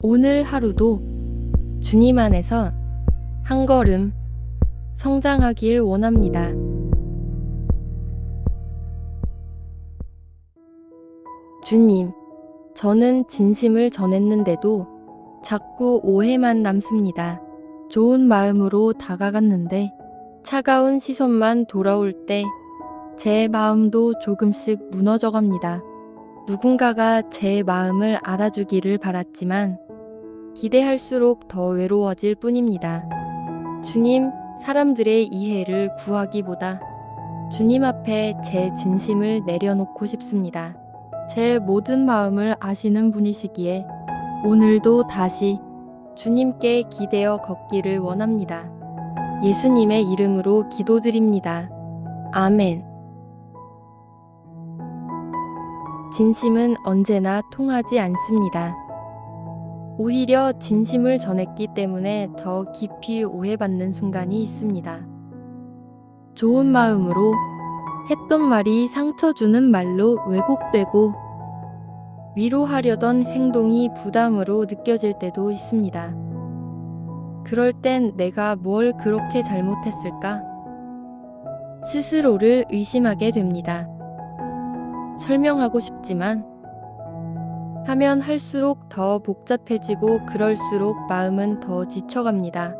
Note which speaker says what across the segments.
Speaker 1: 오늘 하루도 주님 안에서 한 걸음 성장하길 원합니다. 주님, 저는 진심을 전했는데도 자꾸 오해만 남습니다. 좋은 마음으로 다가갔는데 차가운 시선만 돌아올 때 제 마음도 조금씩 무너져 갑니다. 누군가가 제 마음을 알아주기를 바랐지만 기대할수록 더 외로워질 뿐입니다. 주님, 사람들의 이해를 구하기보다 주님 앞에 제 진심을 내려놓고 싶습니다. 제 모든 마음을 아시는 분이시기에 오늘도 다시 주님께 기대어 걷기를 원합니다. 예수님의 이름으로 기도드립니다. 아멘. 진심은 언제나 통하지 않습니다. 오히려 진심을 전했기 때문에 더 깊이 오해받는 순간이 있습니다. 좋은 마음으로 했던 말이 상처 주는 말로 왜곡되고 위로하려던 행동이 부담으로 느껴질 때도 있습니다. 그럴 땐 내가 뭘 그렇게 잘못했을까? 스스로를 의심하게 됩니다. 설명하고 싶지만 하면 할수록 더 복잡해지고 그럴수록 마음은 더 지쳐갑니다.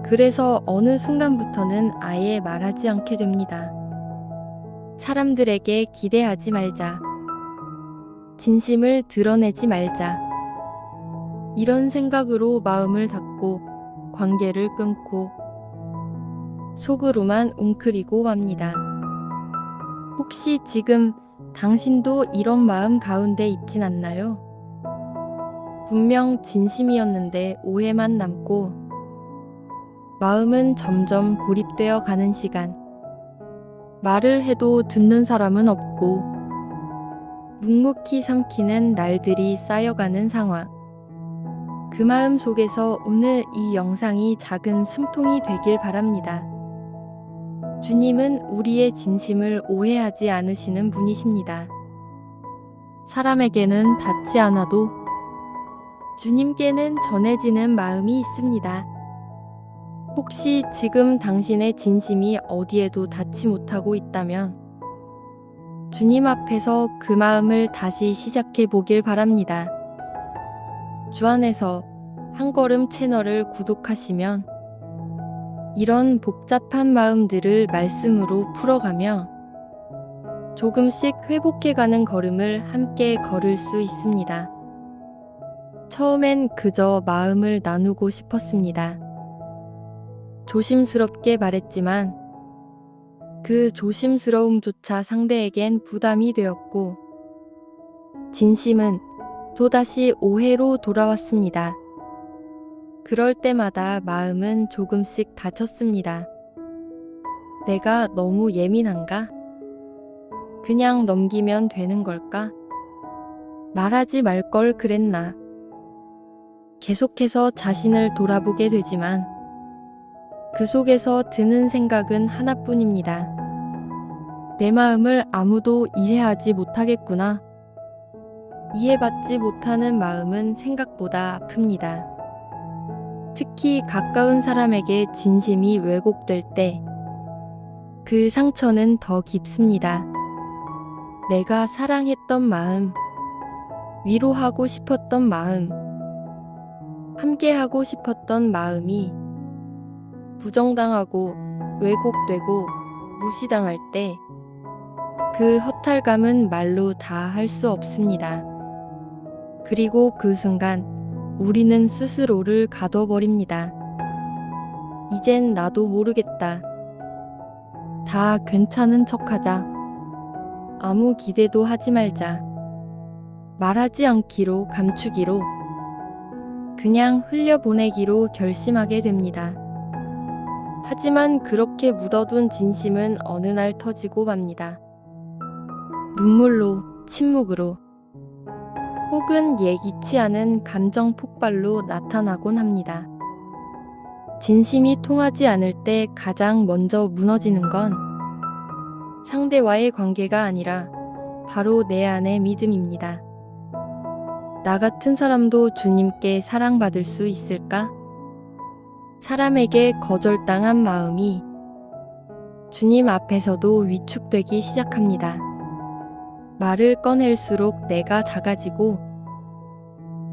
Speaker 1: 그래서 어느 순간부터는 아예 말하지 않게 됩니다. 사람들에게 기대하지 말자. 진심을 드러내지 말자. 이런 생각으로 마음을 닫고 관계를 끊고 속으로만 웅크리고 맙니다. 혹시 지금 당신도 이런 마음 가운데 있진 않나요? 분명 진심이었는데 오해만 남고 마음은 점점 고립되어 가는 시간. 말을 해도 듣는 사람은 없고 묵묵히 삼키는 날들이 쌓여가는 상황. 그 마음 속에서 오늘 이 영상이 작은 숨통이 되길 바랍니다. 주님은 우리의 진심을 오해하지 않으시는 분이십니다. 사람에게는 닿지 않아도 주님께는 전해지는 마음이 있습니다. 혹시 지금 당신의 진심이 어디에도 닿지 못하고 있다면 주님 앞에서 그 마음을 다시 시작해 보길 바랍니다. 주 안에서 한 걸음 채널을 구독하시면 이런 복잡한 마음들을 말씀으로 풀어가며 조금씩 회복해가는 걸음을 함께 걸을 수 있습니다. 처음엔 그저 마음을 나누고 싶었습니다. 조심스럽게 말했지만 그 조심스러움조차 상대에겐 부담이 되었고 진심은 또다시 오해로 돌아왔습니다. 그럴 때마다 마음은 조금씩 다쳤습니다. 내가 너무 예민한가? 그냥 넘기면 되는 걸까? 말하지 말 걸 그랬나? 계속해서 자신을 돌아보게 되지만 그 속에서 드는 생각은 하나뿐입니다. 내 마음을 아무도 이해하지 못하겠구나. 이해받지 못하는 마음은 생각보다 아픕니다. 특히 가까운 사람에게 진심이 왜곡될 때 그 상처는 더 깊습니다. 내가 사랑했던 마음, 위로하고 싶었던 마음, 함께하고 싶었던 마음이 부정당하고 왜곡되고 무시당할 때 그 허탈감은 말로 다 할 수 없습니다. 그리고 그 순간 우리는 스스로를 가둬버립니다. 이젠 나도 모르겠다. 다 괜찮은 척하자. 아무 기대도 하지 말자. 말하지 않기로 감추기로 그냥 흘려보내기로 결심하게 됩니다. 하지만 그렇게 묻어둔 진심은 어느 날 터지고 맙니다. 눈물로, 침묵으로, 혹은 예기치 않은 감정 폭발로 나타나곤 합니다. 진심이 통하지 않을 때 가장 먼저 무너지는 건 상대와의 관계가 아니라 바로 내 안의 믿음입니다. 나 같은 사람도 주님께 사랑받을 수 있을까? 사람에게 거절당한 마음이 주님 앞에서도 위축되기 시작합니다. 말을 꺼낼수록 내가 작아지고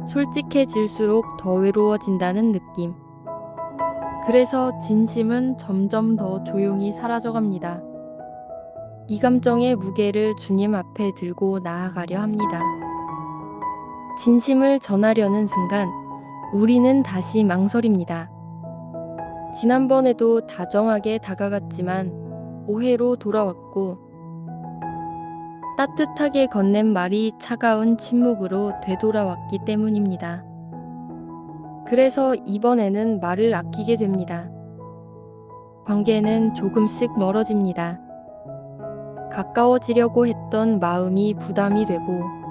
Speaker 1: 솔직해질수록 더 외로워진다는 느낌. 그래서 진심은 점점 더 조용히 사라져갑니다. 이 감정의 무게를 주님 앞에 들고 나아가려 합니다. 진심을 전하려는 순간 우리는 다시 망설입니다. 지난번에도 다정하게 다가갔지만 오해로 돌아왔고, 따뜻하게 건넨 말이 차가운 침묵으로 되돌아왔기 때문입니다. 그래서 이번에는 말을 아끼게 됩니다. 관계는 조금씩 멀어집니다. 가까워지려고 했던 마음이 부담이 되고,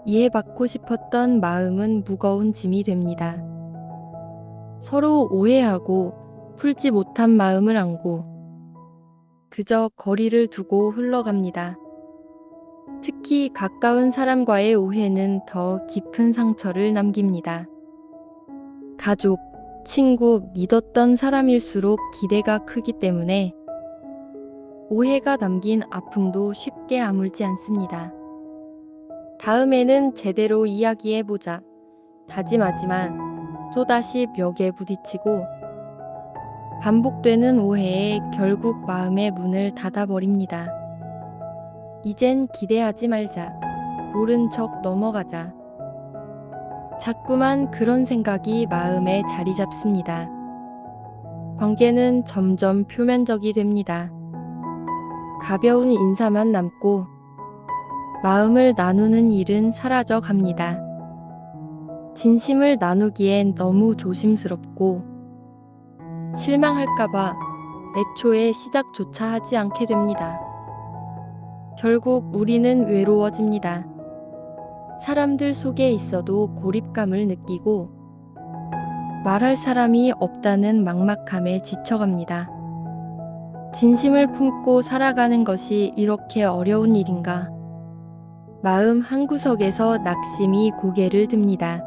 Speaker 1: 이해받고 싶었던 마음은 무거운 짐이 됩니다. 서로 오해하고 풀지 못한 마음을 안고 그저 거리를 두고 흘러갑니다. 특히 가까운 사람과의 오해는 더 깊은 상처를 남깁니다. 가족, 친구, 믿었던 사람일수록 기대가 크기 때문에 오해가 남긴 아픔도 쉽게 아물지 않습니다. 다음에는 제대로 이야기해보자 다짐하지만 또다시 벽에 부딪히고 반복되는 오해에 결국 마음의 문을 닫아버립니다. 이젠 기대하지 말자. 모른 척 넘어가자. 자꾸만 그런 생각이 마음에 자리 잡습니다. 관계는 점점 표면적이 됩니다. 가벼운 인사만 남고 마음을 나누는 일은 사라져 갑니다. 진심을 나누기엔 너무 조심스럽고 실망할까봐 애초에 시작조차 하지 않게 됩니다. 결국 우리는 외로워집니다. 사람들 속에 있어도 고립감을 느끼고 말할 사람이 없다는 막막함에 지쳐갑니다. 진심을 품고 살아가는 것이 이렇게 어려운 일인가? 마음 한구석에서 낙심이 고개를 듭니다.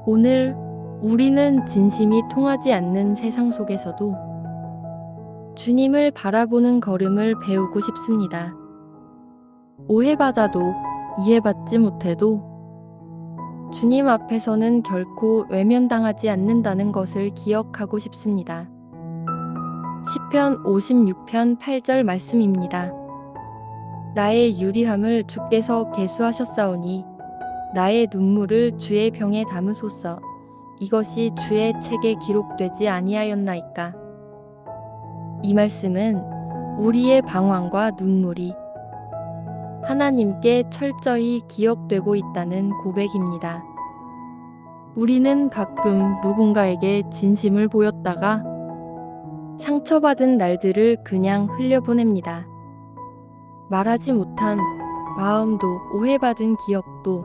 Speaker 1: 오늘 우리는 진심이 통하지 않는 세상 속에서도 주님을 바라보는 걸음을 배우고 싶습니다. 오해받아도 이해받지 못해도 주님 앞에서는 결코 외면당하지 않는다는 것을 기억하고 싶습니다. 시편 56편 8절 말씀입니다. 나의 유리함을 주께서 계수하셨사오니 나의 눈물을 주의 병에 담으소서. 이것이 주의 책에 기록되지 아니하였나이까. 이 말씀은 우리의 방황과 눈물이 하나님께 철저히 기억되고 있다는 고백입니다. 우리는 가끔 누군가에게 진심을 보였다가 상처받은 날들을 그냥 흘려보냅니다. 말하지 못한 마음도 오해받은 기억도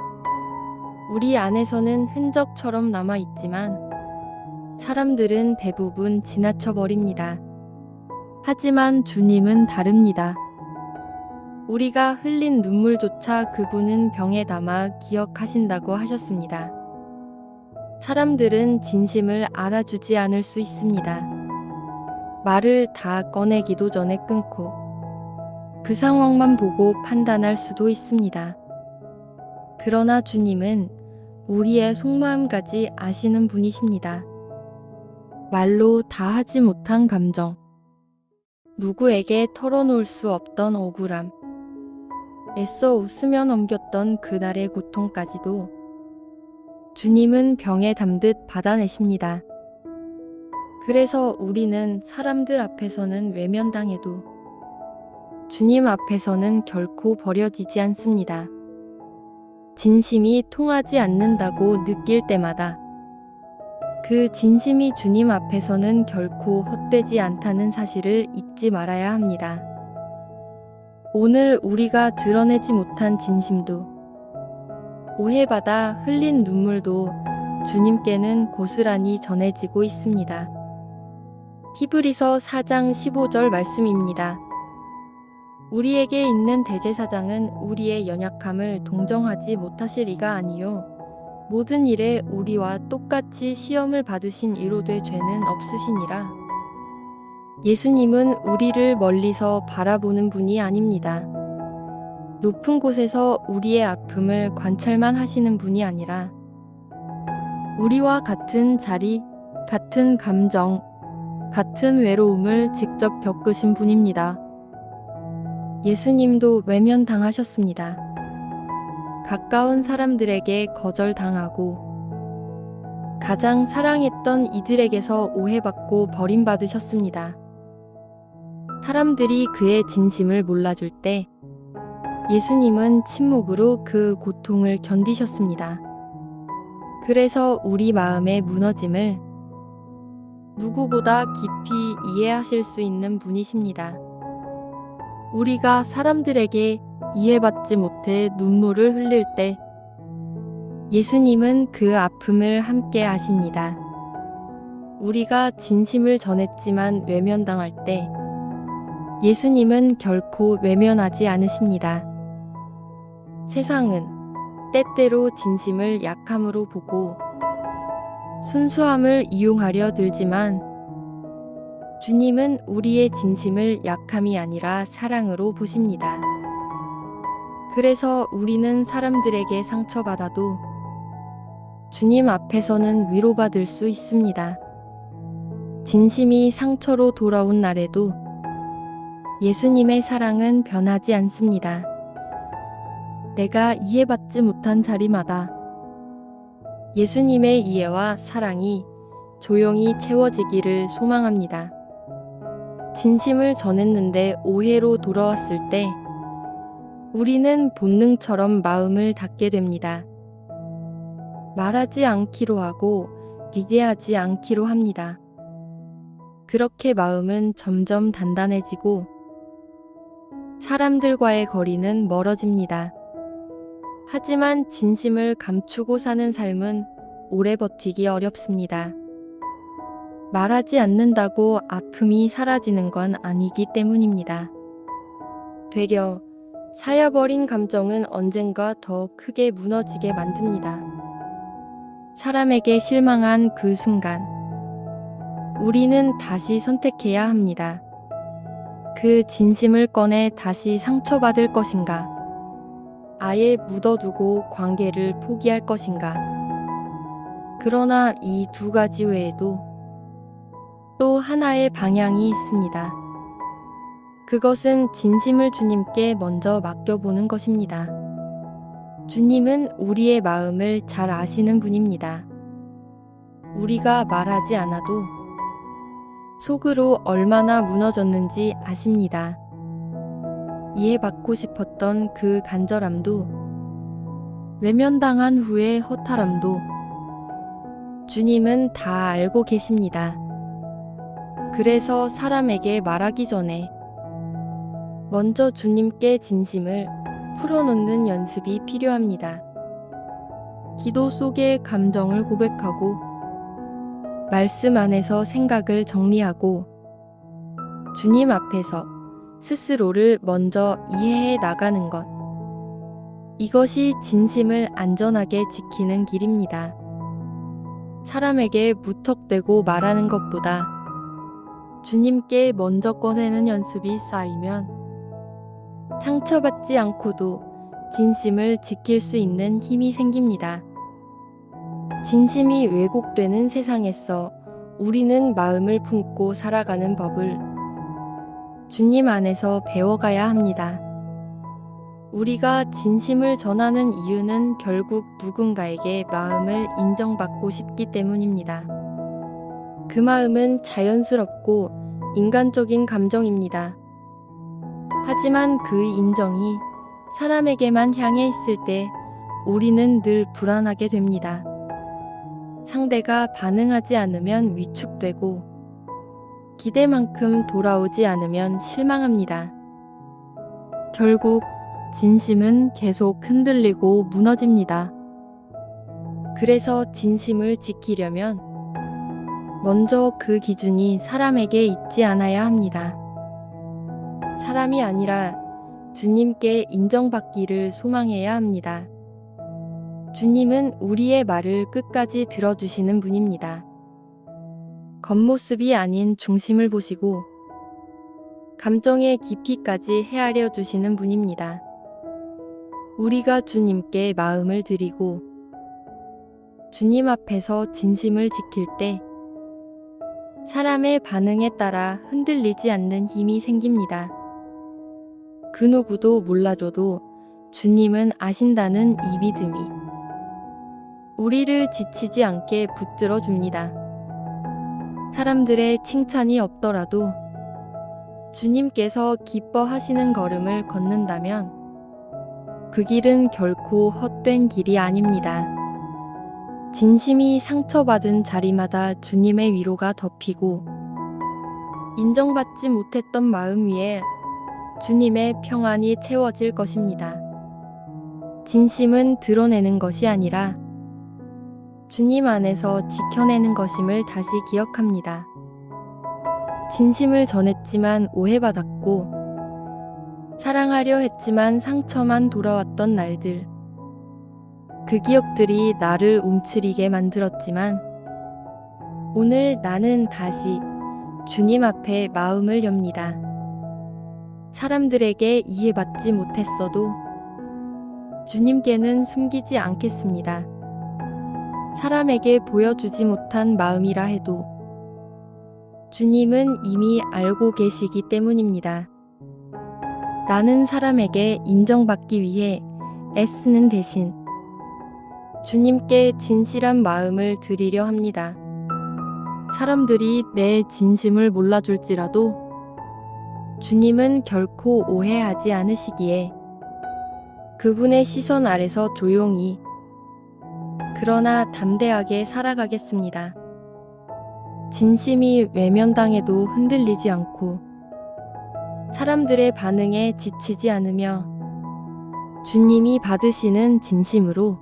Speaker 1: 우리 안에서는 흔적처럼 남아있지만 사람들은 대부분 지나쳐 버립니다. 하지만 주님은 다릅니다. 우리가 흘린 눈물조차 그분은 병에 담아 기억하신다고 하셨습니다. 사람들은 진심을 알아주지 않을 수 있습니다. 말을 다 꺼내기도 전에 끊고 그 상황만 보고 판단할 수도 있습니다. 그러나 주님은 우리의 속마음까지 아시는 분이십니다. 말로 다 하지 못한 감정, 누구에게 털어놓을 수 없던 억울함, 애써 웃으며 넘겼던 그날의 고통까지도 주님은 병에 담듯 받아내십니다. 그래서 우리는 사람들 앞에서는 외면당해도 주님 앞에서는 결코 버려지지 않습니다. 진심이 통하지 않는다고 느낄 때마다 그 진심이 주님 앞에서는 결코 헛되지 않다는 사실을 잊지 말아야 합니다. 오늘 우리가 드러내지 못한 진심도 오해받아 흘린 눈물도 주님께는 고스란히 전해지고 있습니다. 히브리서 4장 15절 말씀입니다. 우리에게 있는 대제사장은 우리의 연약함을 동정하지 못하실 리가 아니요 모든 일에 우리와 똑같이 시험을 받으신 이로되 죄는 없으시니라. 예수님은 우리를 멀리서 바라보는 분이 아닙니다. 높은 곳에서 우리의 아픔을 관찰만 하시는 분이 아니라 우리와 같은 자리, 같은 감정, 같은 외로움을 직접 겪으신 분입니다. 예수님도 외면당하셨습니다. 가까운 사람들에게 거절당하고 가장 사랑했던 이들에게서 오해받고 버림받으셨습니다. 사람들이 그의 진심을 몰라줄 때 예수님은 침묵으로 그 고통을 견디셨습니다. 그래서 우리 마음의 무너짐을 누구보다 깊이 이해하실 수 있는 분이십니다. 우리가 사람들에게 이해받지 못해 눈물을 흘릴 때 예수님은 그 아픔을 함께 아십니다. 우리가 진심을 전했지만 외면당할 때 예수님은 결코 외면하지 않으십니다. 세상은 때때로 진심을 약함으로 보고 순수함을 이용하려 들지만 주님은 우리의 진심을 약함이 아니라 사랑으로 보십니다. 그래서 우리는 사람들에게 상처받아도 주님 앞에서는 위로받을 수 있습니다. 진심이 상처로 돌아온 날에도 예수님의 사랑은 변하지 않습니다. 내가 이해받지 못한 자리마다 예수님의 이해와 사랑이 조용히 채워지기를 소망합니다. 진심을 전했는데 오해로 돌아왔을 때 우리는 본능처럼 마음을 닫게 됩니다. 말하지 않기로 하고 기대하지 않기로 합니다. 그렇게 마음은 점점 단단해지고 사람들과의 거리는 멀어집니다. 하지만 진심을 감추고 사는 삶은 오래 버티기 어렵습니다. 말하지 않는다고 아픔이 사라지는 건 아니기 때문입니다. 되려 쌓여버린 감정은 언젠가 더 크게 무너지게 만듭니다. 사람에게 실망한 그 순간, 우리는 다시 선택해야 합니다. 그 진심을 꺼내 다시 상처받을 것인가? 아예 묻어두고 관계를 포기할 것인가? 그러나 이 두 가지 외에도 또 하나의 방향이 있습니다. 그것은 진심을 주님께 먼저 맡겨보는 것입니다. 주님은 우리의 마음을 잘 아시는 분입니다. 우리가 말하지 않아도 속으로 얼마나 무너졌는지 아십니다. 이해받고 싶었던 그 간절함도 외면당한 후의 허탈함도 주님은 다 알고 계십니다. 그래서 사람에게 말하기 전에 먼저 주님께 진심을 풀어놓는 연습이 필요합니다. 기도 속의 감정을 고백하고 말씀 안에서 생각을 정리하고 주님 앞에서 스스로를 먼저 이해해 나가는 것. 이것이 진심을 안전하게 지키는 길입니다. 사람에게 무턱대고 말하는 것보다 주님께 먼저 꺼내는 연습이 쌓이면 상처받지 않고도 진심을 지킬 수 있는 힘이 생깁니다. 진심이 왜곡되는 세상에서 우리는 마음을 품고 살아가는 법을 주님 안에서 배워가야 합니다. 우리가 진심을 전하는 이유는 결국 누군가에게 마음을 인정받고 싶기 때문입니다. 그 마음은 자연스럽고 인간적인 감정입니다. 하지만 그 인정이 사람에게만 향해 있을 때 우리는 늘 불안하게 됩니다. 상대가 반응하지 않으면 위축되고 기대만큼 돌아오지 않으면 실망합니다. 결국 진심은 계속 흔들리고 무너집니다. 그래서 진심을 지키려면 먼저 그 기준이 사람에게 있지 않아야 합니다. 사람이 아니라 주님께 인정받기를 소망해야 합니다. 주님은 우리의 말을 끝까지 들어주시는 분입니다. 겉모습이 아닌 중심을 보시고 감정의 깊이까지 헤아려 주시는 분입니다. 우리가 주님께 마음을 드리고 주님 앞에서 진심을 지킬 때 사람의 반응에 따라 흔들리지 않는 힘이 생깁니다. 그 누구도 몰라줘도 주님은 아신다는 이 믿음이 우리를 지치지 않게 붙들어 줍니다. 사람들의 칭찬이 없더라도 주님께서 기뻐하시는 걸음을 걷는다면 그 길은 결코 헛된 길이 아닙니다. 진심이 상처받은 자리마다 주님의 위로가 덮이고 인정받지 못했던 마음 위에 주님의 평안이 채워질 것입니다. 진심은 드러내는 것이 아니라 주님 안에서 지켜내는 것임을 다시 기억합니다. 진심을 전했지만 오해받았고 사랑하려 했지만 상처만 돌아왔던 날들. 그 기억들이 나를 움츠리게 만들었지만 오늘 나는 다시 주님 앞에 마음을 엽니다. 사람들에게 이해받지 못했어도 주님께는 숨기지 않겠습니다. 사람에게 보여주지 못한 마음이라 해도 주님은 이미 알고 계시기 때문입니다. 나는 사람에게 인정받기 위해 애쓰는 대신 주님께 진실한 마음을 드리려 합니다. 사람들이 내 진심을 몰라줄지라도 주님은 결코 오해하지 않으시기에 그분의 시선 아래서 조용히 그러나 담대하게 살아가겠습니다. 진심이 외면당해도 흔들리지 않고 사람들의 반응에 지치지 않으며 주님이 받으시는 진심으로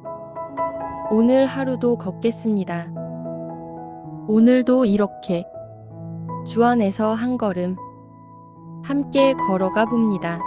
Speaker 1: 오늘 하루도 걷겠습니다. 오늘도 이렇게 주 안에서 한 걸음 함께 걸어가 봅니다.